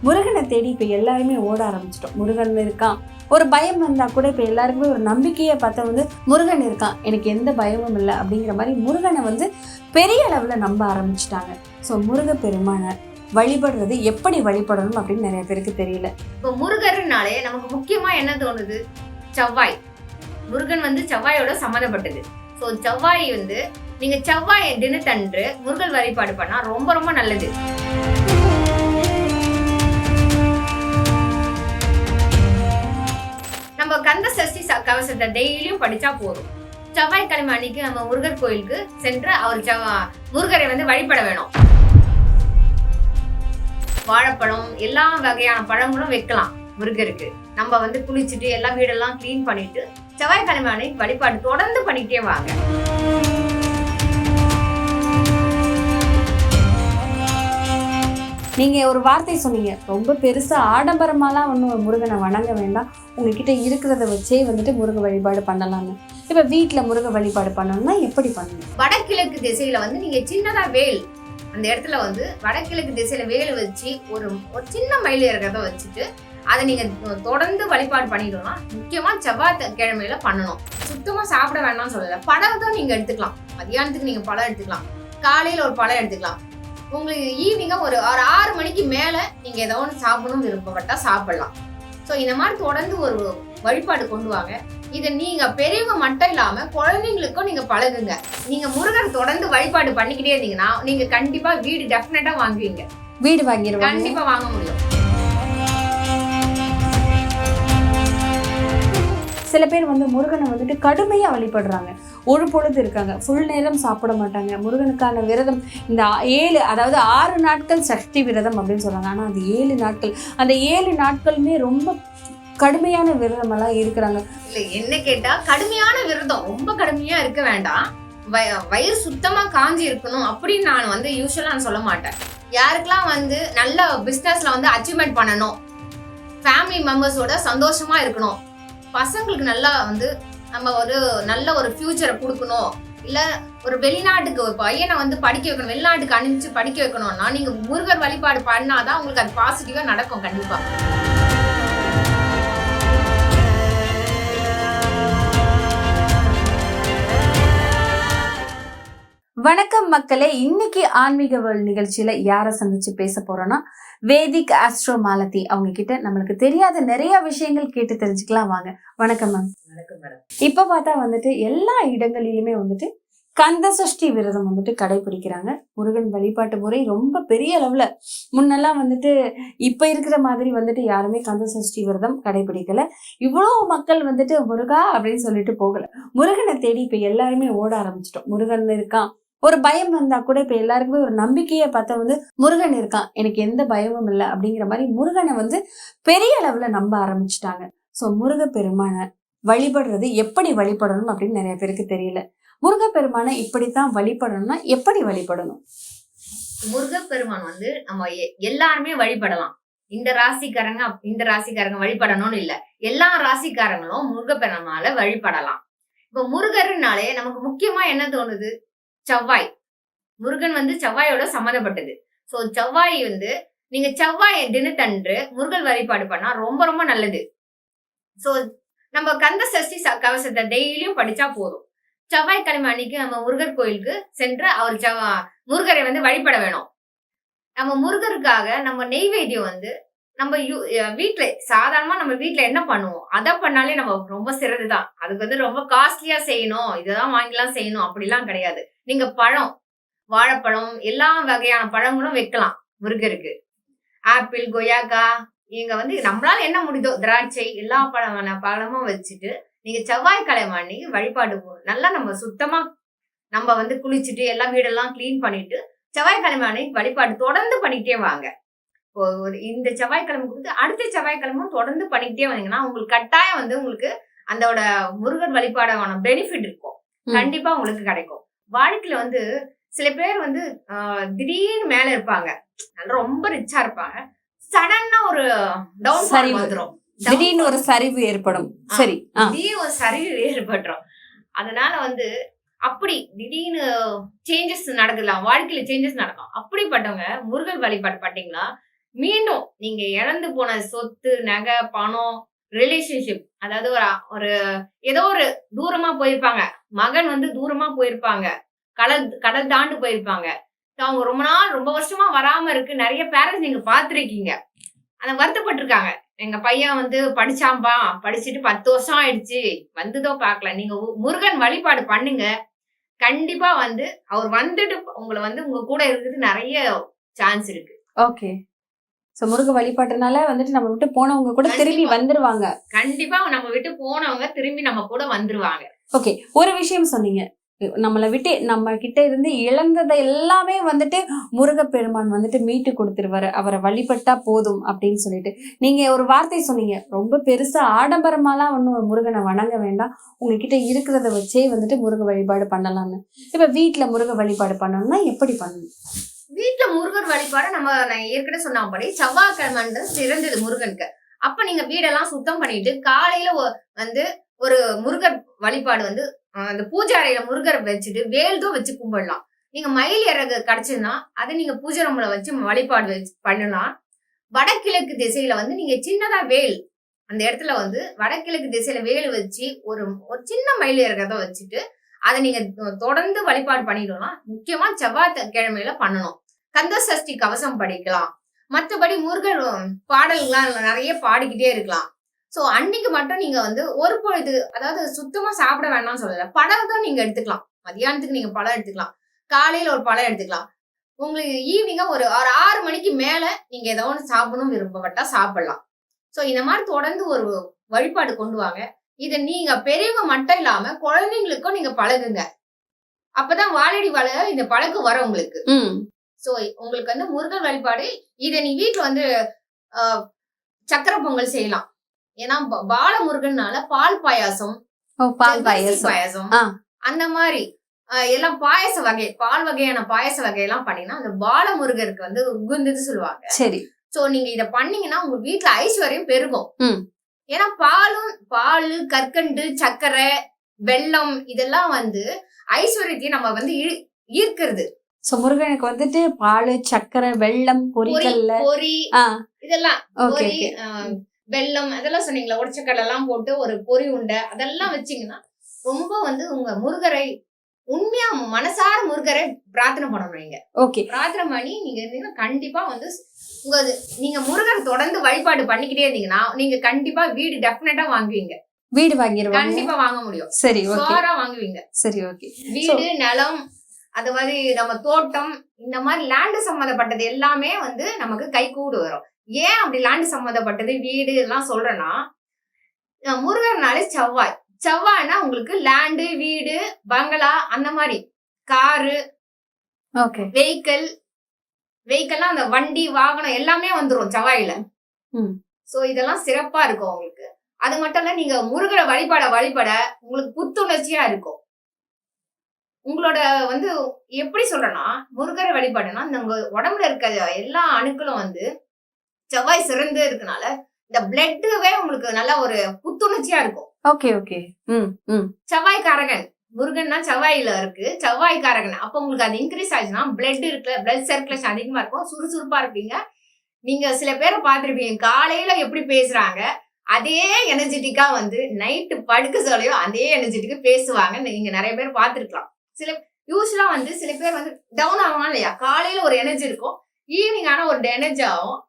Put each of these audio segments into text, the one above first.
முருகனை தேடி இப்போ எல்லாருமே ஓட ஆரம்பிச்சிட்டோம். முருகன் இருக்கான், ஒரு பயம் வந்தால் கூட இப்போ எல்லாருக்குமே ஒரு நம்பிக்கையை பார்த்தா முருகன் இருக்கான், எனக்கு எந்த பயமும் இல்லை அப்படிங்கிற மாதிரி முருகனை பெரிய அளவில் நம்ப ஆரம்பிச்சிட்டாங்க. ஸோ முருகப்பெருமானை வழிபடுறது எப்படி வழிபடணும் அப்படின்னு நிறைய பேருக்கு தெரியல. இப்போ முருகர்னாலே நமக்கு முக்கியமா என்ன தோணுது? செவ்வாய். முருகன் செவ்வாயோட சம்மந்தப்பட்டது. ஸோ செவ்வாய் நீங்க செவ்வாய் தினத்தன்று முருகன் வழிபாடு பண்ணா ரொம்ப ரொம்ப நல்லது. நம்ம கந்த சஷ்டி கவசத்தை டெய்லியும் படிச்சா போதும். செவ்வாய்க்கிழமை அன்னைக்கு நம்ம முருகர் கோயிலுக்கு சென்று அவர் முருகரை வழிபட வேணும். வாழைப்பழம் எல்லா வகையான பழங்களும் வைக்கலாம் முருகருக்கு. நம்ம குளிச்சுட்டு எல்லா வீடெல்லாம் கிளீன் பண்ணிட்டு செவ்வாய்க்கிழமை அன்னைக்கு வழிபாடு தொடர்ந்து பண்ணிட்டே வாங்க. நீங்கள் ஒரு வார்த்தை சொன்னீங்க, ரொம்ப பெருசாக ஆடம்பரமாலாம் ஒன்றும் முருகனை வணங்க வேண்டாம், உங்ககிட்ட இருக்கிறத வச்சே முருக வழிபாடு பண்ணலாம்னு. இப்போ வீட்டில் முருக வழிபாடு பண்ணணும்னா எப்படி பண்ணணும்? வடகிழக்கு திசையில நீங்க சின்னதா வேல், அந்த இடத்துல வடகிழக்கு திசையில வேல் வச்சு ஒரு சின்ன மயில் இருக்கிறத வச்சுட்டு அதை நீங்க தொடர்ந்து வழிபாடு பண்ணிடலாம். முக்கியமா செவ்வாய் கிழமையில பண்ணணும். சுத்தமா சாப்பிட வேண்டாம்னு சொல்லல. பழம் தான் நீங்க எடுத்துக்கலாம். மதியானத்துக்கு நீங்க பழம் எடுத்துக்கலாம், காலையில ஒரு பழம் எடுத்துக்கலாம். உங்களுக்கு ஈவினிங்கா ஒரு 6 மணிக்கு மேல நீங்க ஏதோ ஒன்று சாப்பிடணும் விருப்பப்பட்டா சாப்பிடலாம். ஸோ இந்த மாதிரி தொடர்ந்து ஒரு வழிபாடு கொண்டு வாங்க. இதை நீங்க பெரியவங்க மட்டும் இல்லாம குழந்தைங்களுக்கும் நீங்க பழகுங்க. நீங்க முருகன் தொடர்ந்து வழிபாடு பண்ணிக்கிட்டே இருந்தீங்கன்னா நீங்க கண்டிப்பா வீடு டெஃபினட்டா வாங்குவீங்க. வீடு வாங்கிடுவாங்க, கண்டிப்பா வாங்க முடியும். சில பேர் முருகனை கடுமையாக வழிபடுறாங்க. ஒரு பொழுது இருக்காங்க, ஃபுல் நேரம் சாப்பிட மாட்டாங்க. முருகனுக்கான விரதம் இந்த 6 நாட்கள் சஷ்டி விரதம் அப்படின்னு சொல்கிறாங்க. ஆனால் அது 7 நாட்கள், அந்த 7 நாட்களுமே ரொம்ப கடுமையான விரதமெல்லாம் இருக்கிறாங்க. இல்லை என்ன கேட்டால் கடுமையான விரதம் ரொம்ப கடுமையாக இருக்க வேண்டாம், வயிறு சுத்தமாக காஞ்சி இருக்கணும் அப்படின்னு நான் யூஸ்வலாக சொல்ல மாட்டேன். யாருக்கெல்லாம் நல்ல பிஸ்னஸில் அச்சீவ்மெண்ட் பண்ணணும், ஃபேமிலி மெம்பர்ஸோட சந்தோஷமாக இருக்கணும், பசங்களுக்கு நல்லா நம்ம ஒரு நல்ல ஒரு ஃபியூச்சரை கொடுக்கணும், இல்ல ஒரு வெளிநாட்டுக்கு ஒரு பையனை படிக்க வைக்கணும், வெளிநாட்டுக்கு அனுப்பிச்சு படிக்க வைக்கணும்னா நீங்க முருகர் வழிபாடு பண்ணாதான் உங்களுக்கு அது பாசிட்டிவா நடக்கும் கண்டிப்பா. வணக்கம் மக்களே, இன்னைக்கு ஆன்மீக வேர்ல்ட் நிகழ்ச்சியில யாரை சந்திச்சு பேச போறோம்னா வேதிக் ஆஸ்ட்ரோ மாலதி. அவங்க கிட்ட நம்மளுக்கு தெரியாத நிறைய விஷயங்கள் கேட்டு தெரிஞ்சுக்கலாம் வாங்க. வணக்கம் மேம். வணக்கம் மேடம். இப்ப பார்த்தா எல்லா இடங்களிலுமே கந்த சஷ்டி விரதம் கடைபிடிக்கிறாங்க. முருகன் வழிபாட்டு முறை ரொம்ப பெரிய அளவுல முன்னெல்லாம் இப்ப இருக்கிற மாதிரி யாருமே கந்த சஷ்டி விரதம் கடைபிடிக்கல. இவ்வளவு மக்கள் முருகா அப்படின்னு சொல்லிட்டு போகல. முருகனை தேடி இப்ப எல்லாருமே ஓட ஆரம்பிச்சிட்டோம். முருகன் இருக்கான், ஒரு பயம் வந்தா கூட இப்ப எல்லாருக்குமே ஒரு நம்பிக்கையை பார்த்தா முருகன் இருக்கான், எனக்கு எந்த பயமும் இல்லை அப்படிங்கிற மாதிரி முருகனை பெரிய அளவுல நம்ப ஆரம்பிச்சிட்டாங்க. ஸோ முருகப்பெருமானை வழிபடுறது எப்படி வழிபடணும் அப்படின்னு நிறைய பேருக்கு தெரியல. முருகப்பெருமானை இப்படித்தான் வழிபடணும்னா எப்படி வழிபடணும்? முருகப்பெருமான் நம்ம எல்லாருமே வழிபடலாம். இந்த ராசிக்காரங்க வழிபடணும்னு இல்ல, எல்லா ராசிக்காரங்களும் முருகப்பெருமானை வழிபடலாம். இப்ப முருகர்னாலே நமக்கு முக்கியமா என்ன தோணுது? செவ்வாய். முருகன் செவ்வாயோட சம்மந்தப்பட்டது. ஸோ செவ்வாய் நீங்க செவ்வாய் தினத்தன்று முருகன் வழிபாடு பண்ணா ரொம்ப ரொம்ப நல்லது. ஸோ நம்ம கந்த சஷ்டி கவசத்தை டெய்லியும் படிச்சா போதும். செவ்வாய்க்கிழமை அன்னைக்கு நம்ம முருகர் கோயிலுக்கு சென்று அவர் முருகரை வழிபட வேணும். நம்ம முருகருக்காக நம்ம நெய்வேத்தியம் நம்ம வீட்டுல சாதாரணமா நம்ம வீட்டுல என்ன பண்ணுவோம் அதை பண்ணாலே நம்ம ரொம்ப சிறதுதான். அதுக்கு ரொம்ப காஸ்ட்லியா செய்யணும், இதெல்லாம் வாங்கிலாம் செய்யணும் அப்படிலாம் கிடையாது. நீங்க பழம், வாழைப்பழம் எல்லா வகையான பழங்களும் வைக்கலாம் முருகருக்கு. ஆப்பிள், கொய்யாக்கா, இங்க நம்மளால என்ன முடியுதோ திராட்சை எல்லா பழமும் வச்சுட்டு நீங்க செவ்வாய்க்கிழமை அன்னைக்கு வழிபாடு நல்லா நம்ம சுத்தமா நம்ம குளிச்சுட்டு எல்லா வீடெல்லாம் கிளீன் பண்ணிட்டு செவ்வாய்க்கிழமை அன்னைக்கு வழிபாடு தொடர்ந்து பண்ணிட்டே வாங்க. இந்த செவ்வாய்க்கிழமை கொடுத்து அடுத்த செவ்வாய்க்கிழமும் தொடர்ந்து பண்ணிக்கிட்டே வந்தீங்கன்னா உங்களுக்கு கட்டாயம் உங்களுக்கு அதோட முருகன் வழிபாடான பெனிஃபிட் இருக்கும், கண்டிப்பா உங்களுக்கு கிடைக்கும். வாழ்க்கையில சில பேர் திடீர்னு மேல இருப்பாங்க, ரொம்ப ரிச்சா இருப்பாங்க, சடனா ஒரு டவுன் வந்துடும், திடீர்னு ஒரு சரிவு ஏற்படும். சரி, திடீர்னு ஒரு சரிவு ஏற்பட்டுரும். அதனால அப்படி திடீர்னு சேஞ்சஸ் நடக்கலாம், வாழ்க்கையில சேஞ்சஸ் நடக்கும். அப்படிப்பட்டவங்க முருகன் வழிபாடு பண்ணீங்களா மீண்டும் நீங்க இழந்து போன சொத்து, நகை, பணம், ரிலேஷன்ஷிப், அதாவது ஒரு ஏதோ ஒரு தூரமா போயிருப்பாங்க. மகன் வந்து தூரமா போயிருப்பாங்க. கடல் கடல் தாண்டு போயிருப்பாங்க. அவங்க ரொம்ப நாள் ரொம்ப வருஷமா வராம இருக்கு. நெறைய பேரண்ட்ஸ் நீங்க பார்த்திருக்கீங்க. ஆனா வருத்தப்பட்டுருக்காங்க. எங்க பையன் வந்து படிச்சான்பா, படிச்சுட்டு 10 வருஷம் ஆயிடுச்சு. வந்துதோ பார்க்கல. நீங்க முருகன் வழிபாடு பண்ணுங்க. கண்டிப்பா வந்து அவர் வந்துட்டு உங்கள வந்து உங்க கூட இருக்கிறதுக்கு நெறைய சான்ஸ் இருக்கு. ஓகே. சோ முருக வழிபாட்டுனால வந்துட்டு நம்ம விட்டு போனவங்க கூட திரும்பி வந்துருவாங்க. கண்டிப்பா நம்ம விட்டு போனவங்க திரும்பி நம்ம கூட வந்துருவாங்க. ஓகே. ஒரு விஷயம் சொன்னீங்க. நம்மள விட்டு நம்ம கிட்ட இருந்து இழந்ததை எல்லாமே வந்துட்டு முருகப்பெருமான் வந்துட்டு மீட்டு கொடுத்துருவாரு. அவரை வழிபட்டா போதும் அப்படின்னு சொல்லிட்டு. நீங்க ஒரு வார்த்தை சொன்னீங்க. ரொம்ப பெருசா ஆடம்பரமாலாம் ஒண்ணும் முருகனை வணங்க வேண்டாம். உங்ககிட்ட இருக்கிறத வச்சே வந்துட்டு முருக வழிபாடு பண்ணலாம்னு. இப்ப வீட்டுல முருக வழிபாடு பண்ணணும்னா எப்படி பண்ணணும்? வீட்டுல முருகர் வழிபாடு நான் ஏற்கனவே சொன்னபடி செவ்வாய்க்கிழமை சிறந்தது முருகனுக்கு. அப்ப நீங்க வீடெல்லாம் சுத்தம் பண்ணிட்டு காலையில வந்து ஒரு முருகர் வழிபாடு வந்து அந்த பூஜை அறையில முருகரை வச்சுட்டு வேல்தும் வச்சு கும்பிடலாம். நீங்க மயில் இறகு கிடைச்சதுன்னா அதை நீங்க பூஜை ரூம்ல வச்சு வழிபாடு வச்சு பண்ணலாம். வடகிழக்கு திசையில வந்து நீங்க சின்னதா வேல் அந்த இடத்துல வந்து வடகிழக்கு திசையில வேல் வச்சு ஒரு சின்ன மயில் இறகத்தை வச்சுட்டு அதை நீங்க தொடர்ந்து வழிபாடு பண்ணிடலாம். முக்கியமா செவ்வாய்க்கிழமையில பண்ணணும். கந்த சஷ்டி கவசம் படிக்கலாம். மற்றபடி முருகர் பாடல்கள்லாம் நிறைய பாடிக்கிட்டே இருக்கலாம். சோ அன்னைக்கு மட்டும் நீங்க வந்து ஒரு பொழுது, அதாவது சுத்தமா சாப்பிட வேண்டாம்னு சொல்லல, பழம் தான் நீங்க எடுத்துக்கலாம். மதியானத்துக்கு நீங்க பழம் எடுத்துக்கலாம், காலையில ஒரு பழம் எடுத்துக்கலாம். உங்களுக்கு ஈவினிங்கா ஒரு 6 மணிக்கு மேல நீங்க ஏதோ ஒன்று சாப்பிடணும் விருப்பப்பட்டா சாப்பிடலாம். சோ இந்த மாதிரி தொடர்ந்து ஒரு வழிபாடு கொண்டு வாங்க. இத நீங்க பெரியவங்க மட்டும் இல்லாம குழந்தைங்களுக்கும் நீங்க பழகுங்க. அப்பதான் வாழடி வாழ இந்த பழக்கம் வரும் உங்களுக்கு. சோ உங்களுக்கு வந்து முருகன் வழிபாடு இத நீ வீட்டுல வந்து சக்கரை பொங்கல் செய்யலாம். ஏன்னா பால முருகன்னால பால் பாயாசம், பாயாசம் அந்த மாதிரி எல்லாம் பாயச வகை, பால் வகையான பாயச வகையெல்லாம் பண்ணீங்கன்னா அந்த பால முருகருக்கு வந்து உகுந்தது சொல்லுவாங்க. சரி. சோ நீங்க இத பண்ணீங்கன்னா உங்க வீட்டுல ஐஸ்வர்யம் பெருகும். ஏன்னா பால், கற்கண்டு, சர்க்கரை, வெல்லம் இதெல்லாம் வந்து ஐஸ்வர்யத்தையும் நம்ம வந்து ஈர்க்கிறது. சோ முருகனுக்கு வந்துட்டு பால், சர்க்கரை, வெல்லம், பொரி இதெல்லாம் வெல்லம் அதெல்லாம் சொன்னீங்களா, உடச்சக்கடலை எல்லாம் போட்டு ஒரு பொரி உண்டை அதெல்லாம் வச்சீங்கன்னா ரொம்ப வந்து உங்க முருகரை உண்மையா மனசார முருகரை பிரார்த்தனை பண்ணணும். நீங்க பிரார்த்தனை பண்ணி நீங்க இருந்தீங்கன்னா கண்டிப்பா வந்து நீங்க முருகரை தொடர்ந்து வழிபாடு பண்ணிக்கிட்டே இருந்தீங்கன்னா நீங்க கண்டிப்பா வீடு டெஃபினட்டா வாங்குவீங்க. வீடு வாங்கிடுவாங்க, கண்டிப்பா வாங்க முடியும். சரி, சோரா வாங்குவீங்க. சரி, ஓகே. வீடு, நிலம், அது மாதிரி நம்ம தோட்டம், இந்த மாதிரி லேண்ட் சம்பந்தப்பட்டது எல்லாமே வந்து நமக்கு கை கூடு வரும். ஏன் அப்படி லேண்ட் சம்பந்தப்பட்டது வீடு எல்லாம் சொல்றேன்னா, முருகர்னாலே செவ்வாய்னா உங்களுக்கு லேண்டு, வீடு, பங்களா, அந்த மாதிரி காரு, வெஹிக்கல்லாம் அந்த வண்டி வாகனம் எல்லாமே வந்துரும் செவ்வாயில. சோ இதெல்லாம் சிறப்பா இருக்கும் உங்களுக்கு. அது மட்டும் இல்ல, நீங்க முருகரை வழிபட உங்களுக்கு புத்துணர்ச்சியா இருக்கும். உங்களோட வந்து எப்படி சொல்றேன்னா, முருகரை வழிபாடுனா உங்க உடம்புல இருக்க எல்லா அணுக்களும் வந்து செவ்வாய் சிறந்து இருக்கனால இந்த பிளட்வே உங்களுக்கு நல்ல ஒரு புத்துணர்ச்சியா இருக்கும். செவ்வாய்க்காரகன் முருகன்னா செவ்வாயில இருக்கு, செவ்வாய்க்காரகன். அப்ப உங்களுக்கு அது இன்க்ரீஸ் ஆச்சுன்னா பிளட் இருக்குல்ல, பிளட் சர்க்குலேஷன் அதிகமா இருக்கும், சுறுசுறுப்பா இருப்பீங்க. நீங்க சில பேரை பார்த்திருப்பீங்க, காலையில எப்படி பேசுறாங்க அதே எனர்ஜெட்டிக்கா வந்து நைட்டு படுக்க சொல்லையோ அதே எனர்ஜெட்டிக்கா பேசுவாங்க. நீங்க நிறைய பேர் பார்த்திருக்கலாம். யூஸ்வலா வந்து சில பேர் வந்து டவுன் ஆகணும் இல்லையா, காலையில ஒரு எனர்ஜி இருக்கும், ஈவினிங் ஆனா ஒரு எனர்ஜி ஆகும்,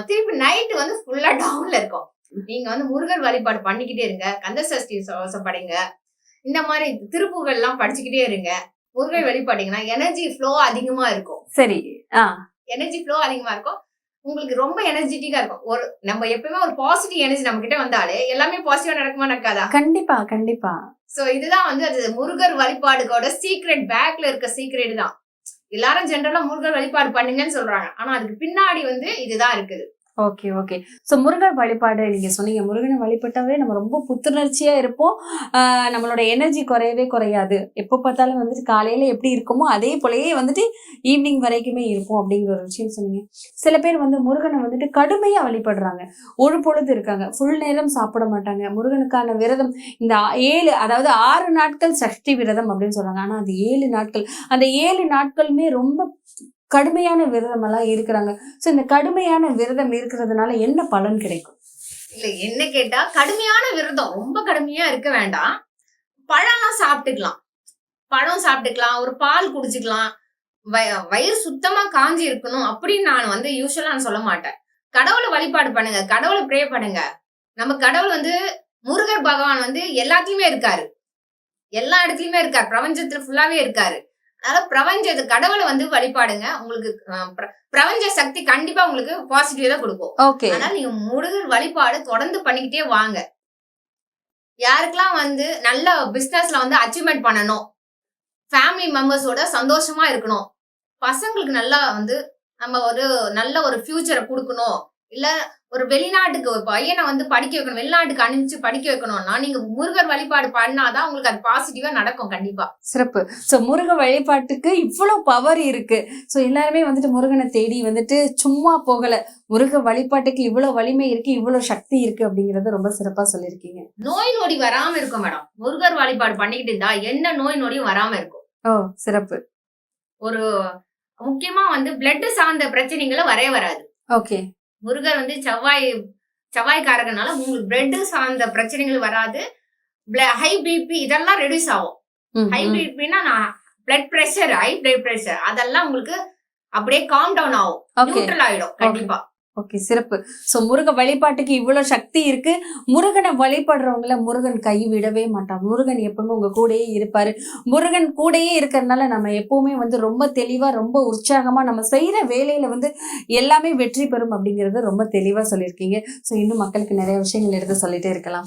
திருப்பி நைட்டு வந்து ஃபுல்லா டவுன்ல இருக்கும். நீங்க வந்து முருகர் வழிபாடு பண்ணிக்கிட்டே இருங்க, கந்த சஷ்டி படிங்க, இந்த மாதிரி திருப்புகள் எல்லாம் படிச்சுக்கிட்டே இருங்க. முருகர் வழிபாட்டீங்கன்னா எனர்ஜி ஃப்ளோ அதிகமா இருக்கும். சரி, எனர்ஜி ஃப்ளோ அதிகமா இருக்கும், உங்களுக்கு ரொம்ப எனர்ஜெட்டிக்கா இருக்கும். ஒரு நம்ம எப்பவுமே ஒரு பாசிட்டிவ் எனர்ஜி நம்ம கிட்ட வந்தாலே எல்லாமே பாசிட்டிவா நடக்குமா நடக்காதா? கண்டிப்பா, கண்டிப்பா. சோ இதுதான் வந்து அது முருகர் வழிபாடுகளோட சீக்ரெட், பேக்ல இருக்க சீக்ரெட் தான். எல்லாரும் ஜென்ரலா முருகர் வழிபாடு பண்ணுங்கன்னு சொல்றாங்க, ஆனா அதுக்கு பின்னாடி வந்து இதுதான் இருக்குது. ஓகே. சோ முருகன் வழிபாடு நீங்க சொன்னீங்க. முருகனை வழிபட்டாவே நம்ம ரொம்ப புத்துணர்ச்சியா இருப்போம். நம்மளோட எனர்ஜி குறையவே குறையாது. எப்போ பார்த்தாலும் வந்துட்டு காலையில எப்படி இருக்குமோ அதே போலயே வந்துட்டு ஈவினிங் வரைக்குமே இருப்போம் அப்படிங்கிற ஒரு விஷயம் சொன்னீங்க. சில பேர் வந்து முருகனை வந்துட்டு கடுமையா வழிபடுறாங்க. ஒரு பொழுது இருக்காங்க, ஃபுல் நேரம் சாப்பிட மாட்டாங்க. முருகனுக்கான விரதம் இந்த 7, அதாவது 6 நாட்கள் சஷ்டி விரதம் அப்படின்னு சொல்றாங்க. ஆனா அது 7 நாட்கள். அந்த 7 நாட்களுமே ரொம்ப கடுமையான விரதம் எல்லாம் இருக்கிறாங்க. சோ இந்த கடுமையான விரதம் இருக்கிறதுனால என்ன பலன் கிடைக்கும்? இல்ல என்ன கேட்டா, கடுமையான விரதம் ரொம்ப கடுமையா இருக்க வேண்டாம். பழம்லாம் சாப்பிட்டுக்கலாம். பழம் சாப்பிட்டுக்கலாம், ஒரு பால் குடிச்சுக்கலாம். வயிறு சுத்தமா காஞ்சி இருக்கணும் அப்படின்னு நான் வந்து யூசுவலா நான் சொல்ல மாட்டேன். கடவுளை வழிபாடு பண்ணுங்க, கடவுளை ப்ரே பண்ணுங்க. நம்ம கடவுள் வந்து முருகர் பகவான் வந்து எல்லாத்துலயுமே இருக்காரு. எல்லா இடத்துலயுமே இருக்காரு. பிரபஞ்சத்துல ஃபுல்லாவே இருக்காரு. அதனால கடவுளை வந்து வழிபாடுங்க. உங்களுக்கு பிரபஞ்ச சக்தி கண்டிப்பா உங்களுக்கு பாசிட்டிவ் தான் கொடுக்கும். ஓகே. அதனால நீங்க முருகர் வழிபாடு தொடர்ந்து பண்ணிக்கிட்டே வாங்க. யாருக்கெல்லாம் வந்து நல்ல பிசினஸ்ல வந்து அச்சீவ்மெண்ட் பண்ணணும், ஃபேமிலி மெம்பர்ஸோட சந்தோஷமா இருக்கணும், பசங்களுக்கு நல்லா வந்து நம்ம ஒரு நல்ல ஒரு ஃபியூச்சரை கொடுக்கணும், இல்ல ஒரு வெளிநாட்டுக்கு ஒரு பையனை வந்து படிக்க வைக்கணும், வெளிநாட்டுக்கு அனுப்பிச்சு படிக்க வைக்கணும்னா நீங்க முருகர் வழிபாடு பண்ணாதான் உங்களுக்கு அது பாசிட்டிவா நடக்கும் கண்டிப்பா. சிறப்பு. சோ முருக வழிபாட்டுக்கு இவ்வளவு பவர் இருக்கு. சோ எல்லாருமே வந்துட்டு முருகனை தேடி வந்துட்டு சும்மா போகல, முருக வழிபாட்டுக்கு இவ்வளவு வலிமை இருக்கு, இவ்வளவு சக்தி இருக்கு அப்படிங்கறத ரொம்ப சிறப்பா சொல்லியிருக்கீங்க. நோய் நொடி வராம இருக்கும் மேடம். முருகர் வழிபாடு பண்ணிக்கிட்டு இருந்தா என்ன நோய் நொடியும் வராம இருக்கும். ஓ சிறப்பு. ஒரு முக்கியமா வந்து பிளட் சார்ந்த பிரச்சனைகளை வராது. ஓகே. முருகர் வந்து செவ்வாய்க்காரகனால உங்களுக்கு பிளட் சார்ந்த பிரச்சனைகள் வராது. ஹை பிபி இதெல்லாம் ரெடியூஸ் ஆகும். ஹை பிபினா blood pressure, high blood pressure அதெல்லாம் உங்களுக்கு அப்படியே காம் டவுன் ஆகும், நியூட்ரல் ஆயிடும் கண்டிப்பா. ஓகே சிறப்பு. சோ முருக வழிபாட்டுக்கு இவ்வளவு சக்தி இருக்கு. முருகனை வழிபடுறவங்கள முருகன் கை விடவே மாட்டான். முருகன் எப்பவுமே உங்க கூடயே இருப்பாரு. முருகன் கூடயே இருக்கிறதுனால நம்ம எப்பவுமே வந்து ரொம்ப தெளிவா, ரொம்ப உற்சாகமா நம்ம செய்யற வேலையில வந்து எல்லாமே வெற்றி பெறும் அப்படிங்கறது ரொம்ப தெளிவா சொல்லியிருக்கீங்க. சோ இன்னும் மக்களுக்கு நிறைய விஷயங்கள் எடுத்து சொல்லிட்டே இருக்கலாம்.